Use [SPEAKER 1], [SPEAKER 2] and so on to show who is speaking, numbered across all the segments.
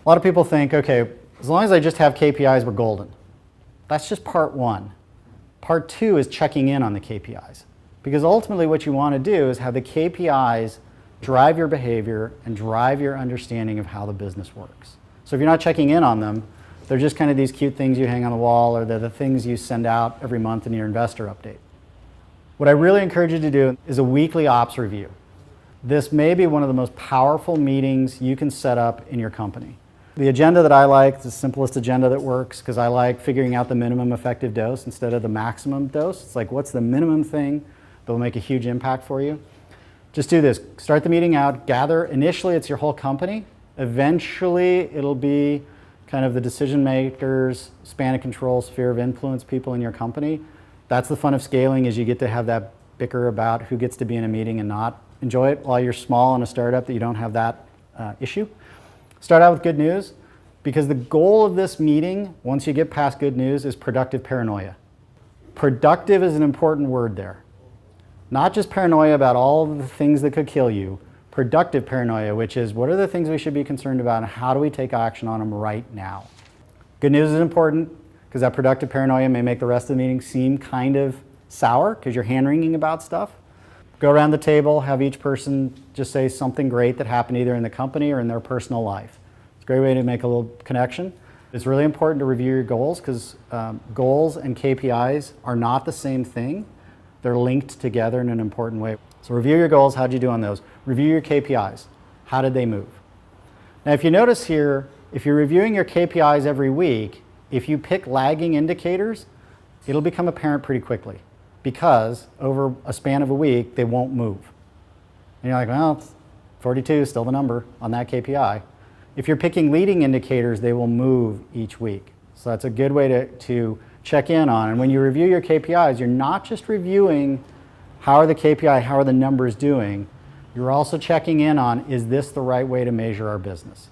[SPEAKER 1] A lot of people think, okay, as long as I just have KPIs, we're golden. That's just part one. Part two is checking in on the KPIs. Because ultimately what you want to do is have the KPIs drive your behavior and drive your understanding of how the business works. So if you're not checking in on them, they're just kind of these cute things you hang on the wall, or they're the things you send out every month in your investor update. What I really encourage you to do is a weekly ops review. This may be one of the most powerful meetings you can set up in your company. The agenda that I like is the simplest agenda that works, because I like figuring out the minimum effective dose instead of the maximum dose. It's like, what's the minimum thing that will make a huge impact for you? Just do this. Start the meeting out, gather. Initially, it's your whole company. Eventually, it'll be kind of the decision makers, span of control, sphere of influence people in your company. That's the fun of scaling, is you get to have that bicker about who gets to be in a meeting and not. Enjoy it while you're small in a startup that you don't have that issue. Start out with good news, because the goal of this meeting, once you get past good news, is productive paranoia. Productive is an important word there. Not just paranoia about all of the things that could kill you, productive paranoia, which is what are the things we should be concerned about and how do we take action on them right now. Good news is important, because that productive paranoia may make the rest of the meeting seem kind of sour because you're hand-wringing about stuff. Go around the table, have each person just say something great that happened either in the company or in their personal life. It's a great way to make a little connection. It's really important to review your goals, because goals and KPIs are not the same thing. They're linked together in an important way. So review your goals. How'd you do on those? Review your KPIs. How did they move? Now, if you notice here, if you're reviewing your KPIs every week, if you pick lagging indicators, it'll become apparent pretty quickly, because over a span of a week, they won't move. And you're like, well, 42 is still the number on that KPI. If you're picking leading indicators, they will move each week. So that's a good way to check in on. And when you review your KPIs, you're not just reviewing how are the KPI, how are the numbers doing, you're also checking in on, is this the right way to measure our business?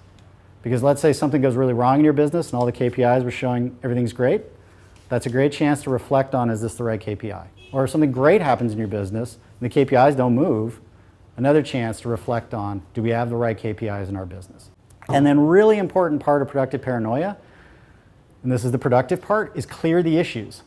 [SPEAKER 1] Because let's say something goes really wrong in your business and all the KPIs were showing everything's great. That's a great chance to reflect on, is this the right KPI? Or if something great happens in your business and the KPIs don't move, another chance to reflect on, do we have the right KPIs in our business? And then really important part of productive paranoia, and this is the productive part, is clear the issues.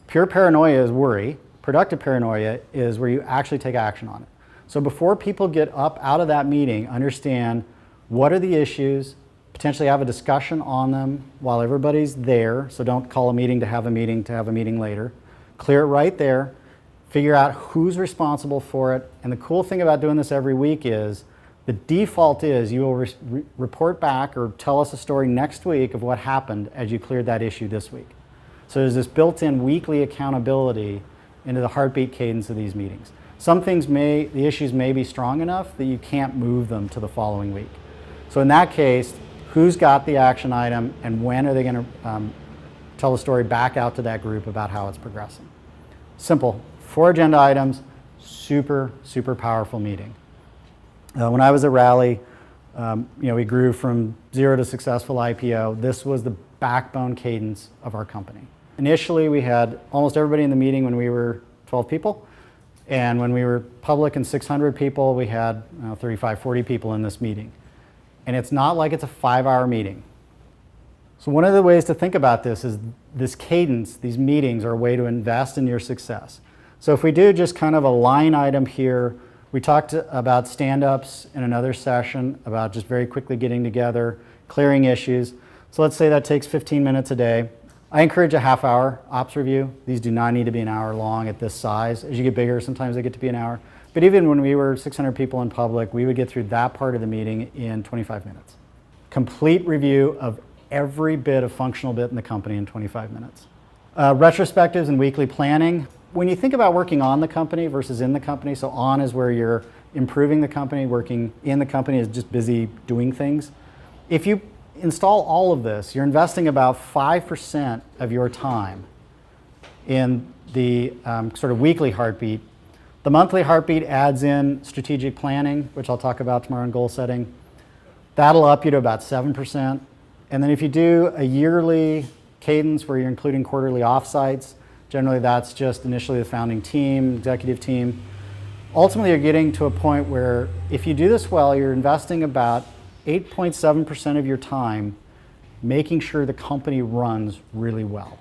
[SPEAKER 1] Pure paranoia is worry. Productive paranoia is where you actually take action on it. So before people get up out of that meeting, understand what are the issues, potentially have a discussion on them while everybody's there. So don't call a meeting to have a meeting later. Clear it right there. Figure out who's responsible for it. And the cool thing about doing this every week is the default is you will report back or tell us a story next week of what happened as you cleared that issue this week. So there's this built-in weekly accountability into the heartbeat cadence of these meetings. Some things the issues may be strong enough that you can't move them to the following week. So in that case, who's got the action item and when are they going to tell the story back out to that group about how it's progressing? Simple. 4 agenda items, super, super powerful meeting. When I was at Rally, we grew from 0 to successful IPO. This was the backbone cadence of our company. Initially, we had almost everybody in the meeting when we were 12 people. And when we were public and 600 people, we had 35, 40 people in this meeting. And it's not like it's a 5-hour meeting. So one of the ways to think about this is this cadence, these meetings are a way to invest in your success. So if we do just kind of a line item here, we talked about stand-ups in another session, about just very quickly getting together, clearing issues. So let's say that takes 15 minutes a day. I encourage a half-hour ops review. These do not need to be an hour long at this size. As you get bigger, sometimes they get to be an hour. But even when we were 600 people in public, we would get through that part of the meeting in 25 minutes. Complete review of every bit of functional bit in the company in 25 minutes. Retrospectives and weekly planning. When you think about working on the company versus in the company, so on is where you're improving the company, working in the company is just busy doing things. If you install all of this, you're investing about 5% of your time in the sort of weekly heartbeat. The monthly heartbeat adds in strategic planning, which I'll talk about tomorrow in goal setting. That'll up you to about 7%. And then if you do a yearly cadence where you're including quarterly offsites, generally that's just initially the founding team, executive team. Ultimately, you're getting to a point where if you do this well, you're investing about 8.7% of your time making sure the company runs really well.